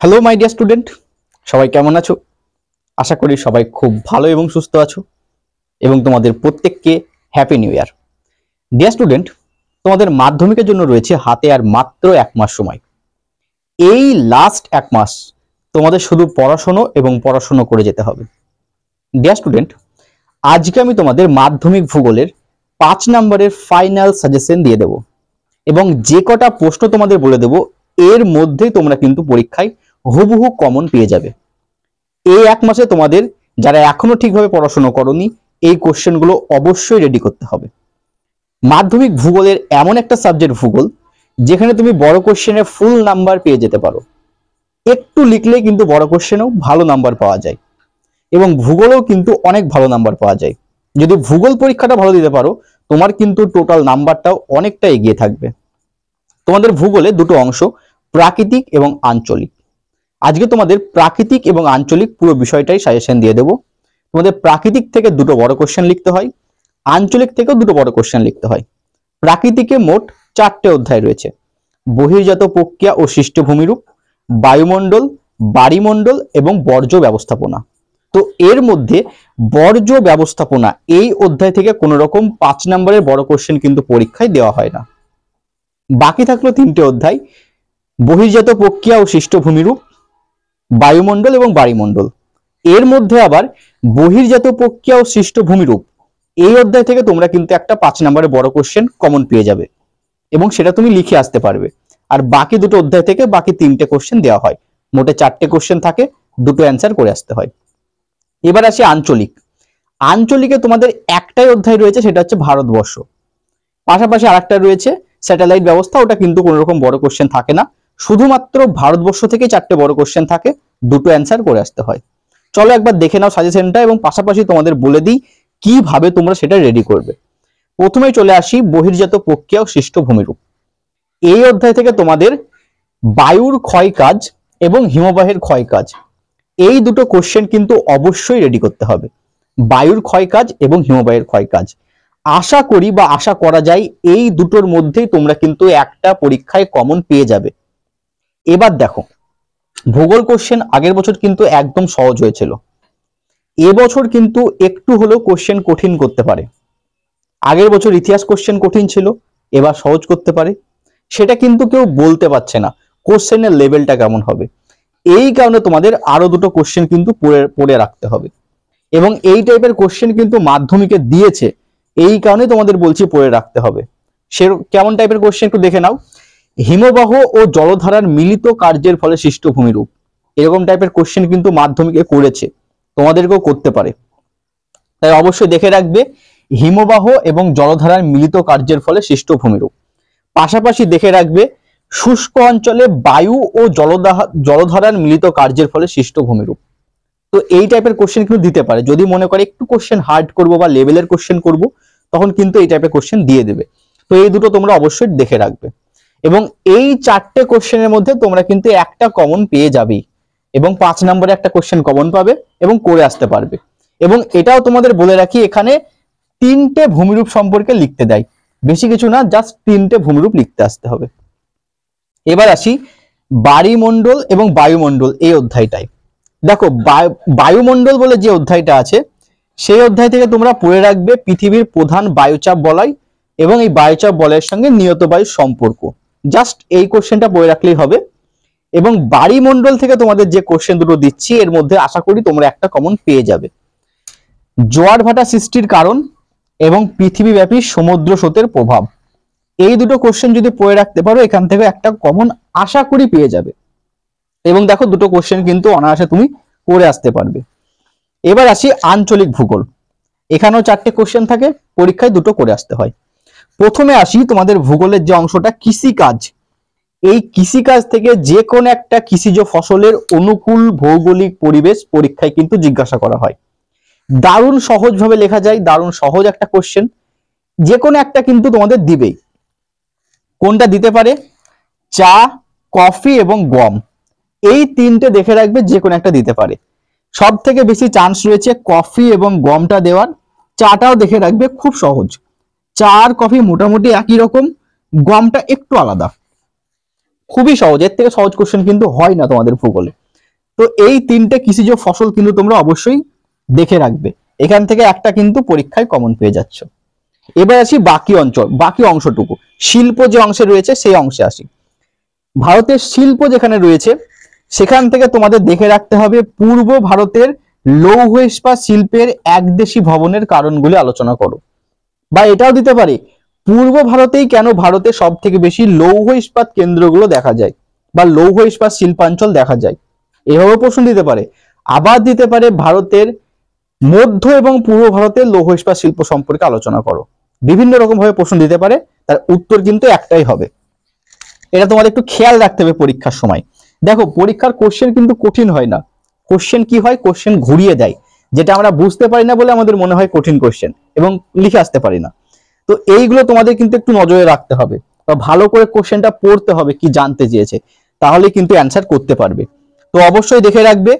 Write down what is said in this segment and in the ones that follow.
Hello my dear student, সবাই কেমন আছো? আশা করি সবাই খুব ভালো এবং সুস্থ আছো এবং তোমাদের প্রত্যেককে happy new year. Dear student, তোমাদের মাধ্যমিকের জন্য রয়েছে হাতে আর মাত্র 1 মাস সময়। এই লাস্ট 1 মাস তোমাদের শুধু পড়াশোনা এবং পড়াশোনা করে যেতে হবে। ডিয়ার স্টুডেন্ট, আজকে আমি তোমাদের মাধ্যমিক ভূগোলের 5 নম্বরের ফাইনাল সাজেশন দিয়ে দেব এবং যে কটা প্রশ্ন তোমাদের বলে দেব এর মধ্যেই তোমরা কিন্তু পরীক্ষায় হুবহু কমন পেয়ে যাবে। এই 1 মাসে তোমাদের যারা এখনো ঠিকভাবে পড়াশোনা করনি এই কোশ্চেনগুলো অবশ্যই রেডি করতে হবে। মাধ্যমিক ভূগোলের এমন একটা সাবজেক্ট ভূগোল যেখানে তুমি বড় কোশ্চেনে ফুল নাম্বার পেয়ে যেতে পারো, একটু লিখলে কিন্তু বড় কোশ্চেনেও ভালো নাম্বার পাওয়া যায় এবং ভূগোলেও কিন্তু অনেক ভালো নাম্বার পাওয়া যায়। যদি ভূগোল পরীক্ষাটা ভালো দিতে পারো তোমার কিন্তু টোটাল নাম্বারটাও অনেকটা এগিয়ে থাকবে। তোমাদের ভূগোলে দুটো অংশ, প্রাকৃতিক এবং আঞ্চলিক। আজকে তোমাদের প্রাকৃতিক এবং আঞ্চলিক পুরো বিষয়টাই সাজেশন দিয়ে দেবো। তোমাদের প্রাকৃতিক থেকে দুটো বড় কোশ্চেন লিখতে হয়, আঞ্চলিক থেকেও দুটো বড় কোশ্চেন লিখতে হয়। প্রাকৃতিকে মোট 4টে অধ্যায় রয়েছে: বহির্জাত প্রক্রিয়া ও সৃষ্ট ভূমিরূপ, বায়ুমণ্ডল, বাড়িমণ্ডল এবং বর্জ্য ব্যবস্থাপনা। তো এর মধ্যে বর্জ্য ব্যবস্থাপনা এই অধ্যায় থেকে কোনো রকম 5 নম্বরের বড় কোশ্চেন কিন্তু পরীক্ষায় দেওয়া হয় না। বাকি থাকলো 3টে অধ্যায়: বহির্জাত প্রক্রিয়া ও সৃষ্ট ভূমিরূপ, বায়ুমণ্ডল এবং বাড়িমণ্ডল। এর মধ্যে আবার বহির্জাত প্রক্রিয়া ও সৃষ্ট ভূমিরূপ এই অধ্যায় থেকে তোমরা কিন্তু একটা 5 নম্বরের বড় কোশ্চেন কমন পেয়ে যাবে এবং সেটা তুমি লিখে আসতে পারবে। আর বাকি দুটো অধ্যায় থেকে বাকি 3টে কোশ্চেন দেওয়া হয়, মোটে 4টে কোশ্চেন থাকে, দুটো অ্যান্সার করে আসতে হয়। এবার আসি আঞ্চলিক। আঞ্চলিকে তোমাদের একটাই অধ্যায় রয়েছে, সেটা হচ্ছে ভারতবর্ষ। পাশাপাশি আরেকটা রয়েছে স্যাটেলাইট ব্যবস্থা, ওটা কিন্তু কোনো রকম বড় কোশ্চেন থাকে না, শুধুমাত্র ভারতবর্ষ থেকে 4টে বড় কোশ্চেন থাকে, দুটো অ্যান্সার করে আসতে হয়। চলো একবার দেখে নাও সাজেশনটা এবং পাশাপাশি তোমাদের বলে দিই কিভাবে তোমরা সেটা রেডি করবে। প্রথমেই চলে আসি বহির্জাত প্রক্রিয়া ও সৃষ্ট ভূমিরূপ। এই অধ্যায় থেকে তোমাদের বায়ুর ক্ষয় কাজ এবং হিমবাহের ক্ষয় কাজ এই দুটো কোশ্চেন কিন্তু অবশ্যই রেডি করতে হবে। বায়ুর ক্ষয় কাজ এবং হিমবাহের ক্ষয় কাজ আশা করি বা আশা করা যায় এই দুটোর মধ্যেই তোমরা কিন্তু একটা পরীক্ষায় কমন পেয়ে যাবে। এবার দেখো, ভূগোল কোশ্চেন আগের বছর কিন্তু একদম সহজ হয়েছিল, এবছর কিন্তু একটু হলেও কোশ্চেন কঠিন করতে পারে। আগের বছর ইতিহাস কোশ্চেন কঠিন ছিল, এবার সহজ করতে পারে, সেটা কিন্তু কেউ বলতে পারছে না কোশ্চেনের লেভেলটা কেমন হবে। এই কারণে তোমাদের আরো দুটো কোশ্চেন কিন্তু পড়ে রাখতে হবে এবং এই টাইপের কোশ্চেন কিন্তু মাধ্যমিকে দিয়েছে, এই কারণে তোমাদের বলছি পড়ে রাখতে হবে। সে কেমন টাইপের কোশ্চেন একটু দেখে নাও। হিমবাহ ও জলধারার মিলিত কার্যের ফলে সৃষ্ট ভূমিরূপ, এরকম টাইপের কোশ্চেন কিন্তু মাধ্যমিকে করেছে, তোমাদেরকেও করতে পারে, তাই অবশ্যই দেখে রাখবে হিমবাহ এবং জলধারার মিলিত কার্যের ফলে সৃষ্ট ভূমিরূপ। পাশাপাশি দেখে রাখবে শুষ্ক অঞ্চলে বায়ু ও জলধারার মিলিত কার্যের ফলে সৃষ্ট ভূমিরূপ। তো এই টাইপের কোশ্চেন কিন্তু দিতে পারে, যদি মনে করে একটু কোশ্চেন হার্ড করব বা লেভেলের কোশ্চেন করব তখন কিন্তু এই টাইপের কোশ্চেন দিয়ে দেবে। তো এই দুটো তোমরা অবশ্যই দেখে রাখবে এবং এই 4টে কোশ্চেনের মধ্যে তোমরা কিন্তু একটা কমন পেয়ে যাবেই এবং 5 নম্বরে একটা কোশ্চেন কমন পাবে এবং করে আসতে পারবে। এবং এটাও তোমাদের বলে রাখি, এখানে 3টে ভূমিরূপ সম্পর্কে লিখতে দেয়, বেশি কিছু না, জাস্ট 3টে ভূমিরূপ লিখতে আসতে হবে। এবার আসি বাড়িমণ্ডল এবং বায়ুমণ্ডল এই অধ্যায়টায়। দেখো, বায়ুমণ্ডল বলে যে অধ্যায়টা আছে সেই অধ্যায় থেকে তোমরা পড়ে রাখবে পৃথিবীর প্রধান বায়ুচাপ বলয় এবং এই বায়ুচাপ বলয়ের সঙ্গে নিয়ত বায়ুর সম্পর্ক। জাস্ট এই কোশ্চেনটা পড়ে রাখলেই হবে। এবং বাড়িমণ্ডল থেকে তোমাদের যে কোশ্চেন দুটো দিচ্ছি এর মধ্যে আশা করি তোমরা একটা কমন পেয়ে যাবে। জোয়ার ভাটা সৃষ্টির কারণ এবং পৃথিবীব্যাপী সমুদ্র স্রোতের প্রভাব, এই দুটো কোশ্চেন যদি পড়ে রাখতে পারো এখান থেকে একটা কমন আশা করি পেয়ে যাবে। এবং দেখো দুটো কোশ্চেন কিন্তু অনায়াসে তুমি করে আসতে পারবে। এবার আসি আঞ্চলিক ভূগোল। এখানেও 4টে কোশ্চেন থাকে, পরীক্ষায় দুটো করে আসতে হয়। প্রথমে আসি তোমাদের ভূগোলের যে অংশটা কৃষিকাজ। এই কৃষিকাজ থেকে যে কোনো একটা কৃষিজ ফসলের অনুকূল ভৌগোলিক পরিবেশ পরীক্ষায় কিন্তু জিজ্ঞাসা করা হয়। দারুণ সহজভাবে লেখা যায়, দারুণ সহজ একটা কোশ্চেন, যে কোনো একটা কিন্তু তোমাদের দিবেই। কোনটা দিতে পারে? চা, কফি এবং গম, এই 3টে দেখে রাখবে, যে কোনো একটা দিতে পারে। সব থেকে বেশি চান্স রয়েছে কফি এবং গমটা দেওয়ার। চাটাও দেখে রাখবে, খুব সহজ, চা আর কফি মোটামুটি একই রকম, গমটা একটু আলাদা। খুবই সহজ, এর থেকে সহজ কোশ্চেন কিন্তু হয় না তোমাদের ভূগোলে। তো এই তিনটে কৃষিজ ফসল কিন্তু তোমরা অবশ্যই দেখে রাখবে, এখান থেকে একটা কিন্তু পরীক্ষায় কমন পেয়ে যাচ্ছ। এবার আসি বাকি অঞ্চল, বাকি অংশটুকু, শিল্প যে অংশে রয়েছে সেই অংশে আসি। ভারতের শিল্প যেখানে রয়েছে সেখান থেকে তোমাদের দেখে রাখতে হবে পূর্ব ভারতের লৌহ ইস্পাত শিল্পের একদেশী ভবনের কারণগুলি আলোচনা করো। বা এটাও দিতে পারে পূর্ব ভারতেই কেন ভারতে সব থেকে বেশি লৌহ ইস্পাত কেন্দ্রগুলো দেখা যায় বা লৌহ ইস্পাত শিল্পাঞ্চল দেখা যায়, এভাবেও প্রশ্ন দিতে পারে। আবার দিতে পারে ভারতের মধ্য এবং পূর্ব ভারতের লৌহ ইস্পাত শিল্প সম্পর্কে আলোচনা করো। বিভিন্ন রকম ভাবে প্রশ্ন দিতে পারে, তার উত্তর কিন্তু একটাই হবে। এটা তোমাদের একটু খেয়াল রাখতে হবে পরীক্ষার সময়। দেখো পরীক্ষার কোশ্চেন কিন্তু কঠিন হয় না, কোশ্চেন কি হয়, কোশ্চেন ঘুরিয়ে দেয়, যেটা আমরা বুঝতে পারি না বলে আমাদের মনে হয় কঠিন কোশ্চেন এবং লিখে আসতে পারি না। তো এইগুলো তোমাদের কিন্তু একটু নজরে রাখতে হবে বা ভালো করে কোশ্চেনটা পড়তে হবে কি জানতে চেয়েছে, তাহলে কিন্তু অ্যান্সার করতে পারবে। তো অবশ্যই দেখে রাখবে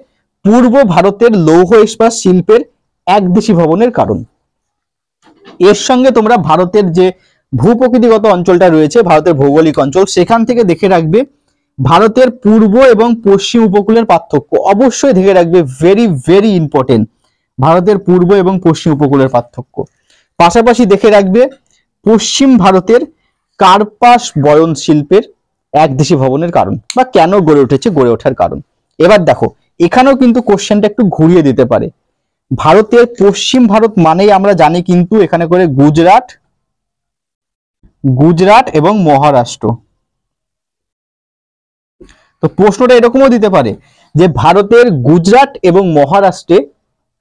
পূর্ব ভারতের লৌহ ইস্পাত শিল্পের একদেশী ভবনের কারণ। এর সঙ্গে তোমরা ভারতের যে ভূপ্রকৃতিগত অঞ্চলটা রয়েছে, ভারতের ভৌগোলিক অঞ্চল, সেখান থেকে দেখে রাখবে ভারতের পূর্ব এবং পশ্চিম উপকূলের পার্থক্য। অবশ্যই দেখে রাখবে, ভেরি ভেরি ইম্পর্টেন্ট, ভারতের পূর্ব এবং পশ্চিম উপকূলের পার্থক্য। পাশাপাশি দেখে রাখবে পশ্চিম ভারতের কার্পাস বয়ন শিল্পের একদেশী ভবনের কারণ বা কেন গড়ে উঠেছে, গড়ে ওঠার কারণ। এবার দেখো এখানেও কিন্তু কোশ্চেনটা একটু ঘুরিয়ে দিতে পারে। ভারতের পশ্চিম ভারত মানেই আমরা জানি কিন্তু এখানে করে গুজরাট, গুজরাট এবং মহারাষ্ট্র। তো প্রশ্নটা এরকমও দিতে পারে যে ভারতের গুজরাট এবং মহারাষ্ট্রে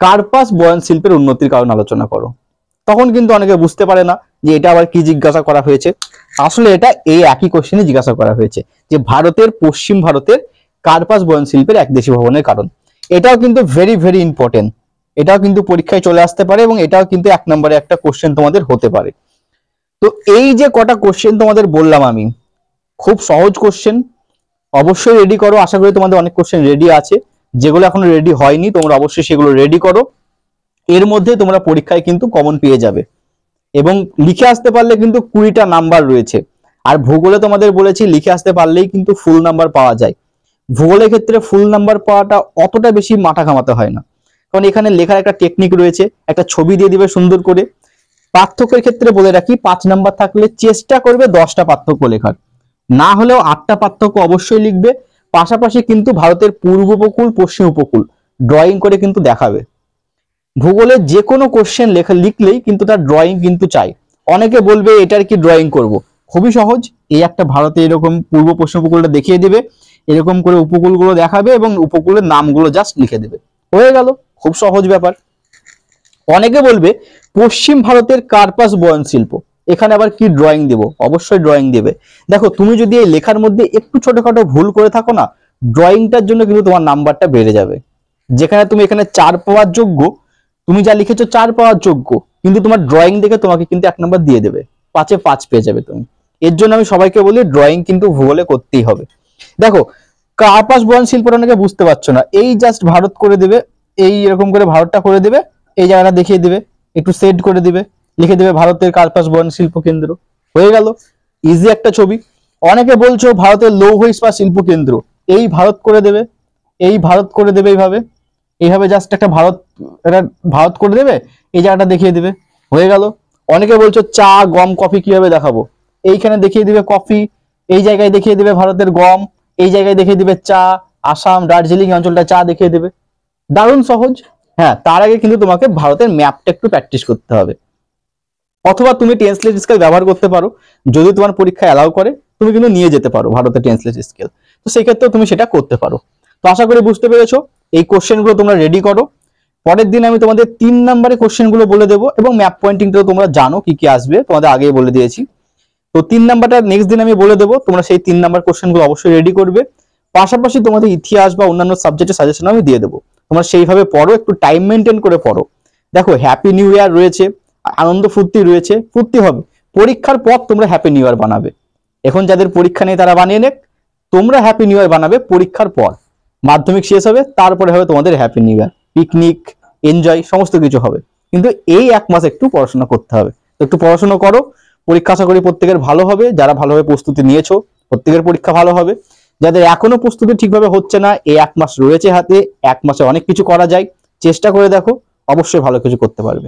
কার্পাস বয়ন শিল্পের উন্নতির কারণ আলোচনা করো। তখন কিন্তু অনেকে বুঝতে পারে না যে এটা আবার কি জিজ্ঞাসা করা হয়েছে। আসলে এটা এই একই কোশ্চেনে জিজ্ঞাসা করা হয়েছে যে ভারতের পশ্চিম ভারতের কার্পাস বয়ন শিল্পের একদেশী ভবনের কারণ। এটাও কিন্তু ভেরি ভেরি ইম্পর্টেন্ট, এটাও কিন্তু পরীক্ষায় চলে আসতে পারে এবং এটাও কিন্তু 1 নম্বরে একটা কোশ্চেন তোমাদের হতে পারে। তো এই যে কটা কোশ্চেন তোমাদের বললাম আমি, খুব সহজ কোশ্চেন, অবশ্যই রেডি করো। আশা করি তোমাদের অনেক কোশ্চেন রেডি আছে, যেগুলো এখনো রেডি হয়নি তোমরা অবশ্যই সেগুলো রেডি করো। এর মধ্যে তোমরা পরীক্ষায় কিন্তু কমন পেয়ে যাবে এবং লিখে আসতে পারলে কিন্তু 20টা নাম্বার রয়েছে। আর ভূগোলে তোমাদের বলেছি লিখে আসতে পারলেই কিন্তু ফুল নাম্বার পাওয়া যায়। ভূগোলের ক্ষেত্রে ফুল নাম্বার পাওয়াটা অতটা বেশি মাথা ঘামাতে হয় না, কারণ এখানে লেখার একটা টেকনিক রয়েছে, একটা ছবি দিয়ে দিবে সুন্দর করে। পার্থক্যের ক্ষেত্রে বলে রাখি 5 নাম্বার থাকলে চেষ্টা করবে 10টা পার্থক্য লেখার, না হলেও 8টা পার্থক্য অবশ্যই লিখবে। পাশাপাশি কিন্তু ভারতের পূর্ব উপকূল পশ্চিম উপকূল ড্রয়িং করে কিন্তু দেখাবে। ভূগোলের যে কোনো কোশ্চেন লিখলেই কিন্তু তার ড্রয়িং কিন্তু চাই। অনেকে বলবে এটার কি ড্রয়িং করব, খুবই সহজ, এই একটা ভারতে এরকম পূর্ব পশ্চিম উপকূলটা দেখিয়ে দিবে, এরকম করে উপকূলগুলো দেখাবে এবং উপকূলের নামগুলো জাস্ট লিখে দেবে, হয়ে গেল, খুব সহজ ব্যাপার। অনেকে বলবে পশ্চিম ভারতের কার্পাস বয়ন শিল্প, এখানে আবার কি ড্রয়িং দেব, অবশ্যই ড্রয়িং দেবে। দেখো তুমি যদি এই লেখার মধ্যে একটু ছোটখাটো ভুল করে থাকো না, ড্রয়িংটার জন্য কিন্তু তোমার নাম্বারটা বেড়ে যাবে। যেখানে তুমি এখানে 4 পাওয়ার যোগ্য, তুমি যা লিখেছো 4 পাওয়ার যোগ্য, কিন্তু তোমার ড্রয়িং দেখে তোমাকে কিন্তু 1 নাম্বার দিয়ে দেবে, 5-এ 5 পেয়ে যাবে তুমি। এর জন্য আমি সবাইকে বলি ড্রয়িং কিন্তু ভূগোলে করতেই হবে। দেখো কার্পাস বয়ন শিল্পটা অনেকে বুঝতে পারছো না, এই জাস্ট ভারত করে দেবে, এই এরকম করে ভারতটা করে দেবে, এই জায়গাটা দেখিয়ে দিবে, একটু সেট করে দিবে, লিখে দেবে ভারতের কার্পাস বয়ন শিল্প কেন্দ্র, হয়ে গেল, ইজি একটা ছবি। অনেকে বলছো ভারতের লৌহ ইস্পাত শিল্প কেন্দ্র, এই ভারত করে দেবে, এই ভারত করে দেবে, এইভাবে এইভাবে জাস্ট একটা ভারত, এটা ভারত করে দেবে, এই জায়গাটা দেখিয়ে দিবে, হয়ে গেল। অনেকে বলছো চা গম কফি কিভাবে দেখাবো, এইখানে দেখিয়ে দিবে কফি, এই জায়গায় দেখিয়ে দিবে ভারতের গম, এই জায়গায় দেখিয়ে দিবে চা, আসাম দার্জিলিং অঞ্চলটা চা দেখিয়ে দেবে, দারুণ সহজ। হ্যাঁ, তার আগে কিন্তু তোমাকে ভারতের ম্যাপটা একটু প্র্যাকটিস করতে হবে, অথবা তুমি ট্রান্সলেট স্কেল ব্যবহার করতে পারো, যদি তোমার পরীক্ষা অ্যালাউ করে তুমি কিন্তু নিয়ে যেতে পারো ভারতের ট্রান্সলেট স্কেল, তো সেই ক্ষেত্রে তুমি সেটা করতে পারো। তো আশা করি বুঝতে পেরেছো, এই কোশ্চেনগুলো তোমরা রেডি করো। পরের দিন আমি তোমাদের 3 নম্বরে কোশ্চেনগুলো বলে দেবো এবং ম্যাপ পয়েন্টিংটাও তোমরা জানো কি কি আসবে, তোমাদের আগেই বলে দিয়েছি। তো 3 নাম্বারটা নেক্সট দিন আমি বলে দেবো, তোমরা সেই 3 নাম্বার কোশ্চেনগুলো অবশ্যই রেডি করবে। পাশাপাশি তোমাদের ইতিহাস বা অন্যান্য সাবজেক্টের সাজেশন আমি দিয়ে দেবো, তোমরা সেইভাবে পড়ো, একটু টাইম মেনটেন করে পড়ো। দেখো হ্যাপি নিউ ইয়ার রয়েছে, আনন্দ ফুর্তি রয়েছে, ফুর্তি হবে, পরীক্ষার পর তোমরা হ্যাপি নিউ ইয়ার বানাবে। এখন যাদের পরীক্ষা নেই তারা বানিয়ে নেক, তোমরা হ্যাপি নিউ ইয়ার বানাবে পরীক্ষার পর, মাধ্যমিক শেষ হবে তারপরে হবে তোমাদের happy new year, picnic enjoy সমস্ত কিছু হবে। কিন্তু এই 1 মাস একটু পড়াশোনা করতে হবে, তো একটু পড়াশোনা করো, পরীক্ষা আশা করি প্রত্যেকের ভালো হবে, যারা ভালোভাবে প্রস্তুতি নিয়েছো প্রত্যেকের পরীক্ষা ভালো হবে। যাদের এখনো প্রস্তুতি ঠিকভাবে হচ্ছে না, এই 1 মাস রয়েছে হাতে, 1 মাসে অনেক কিছু করা যায়, চেষ্টা করে দেখো, অবশ্যই ভালো কিছু করতে পারবে।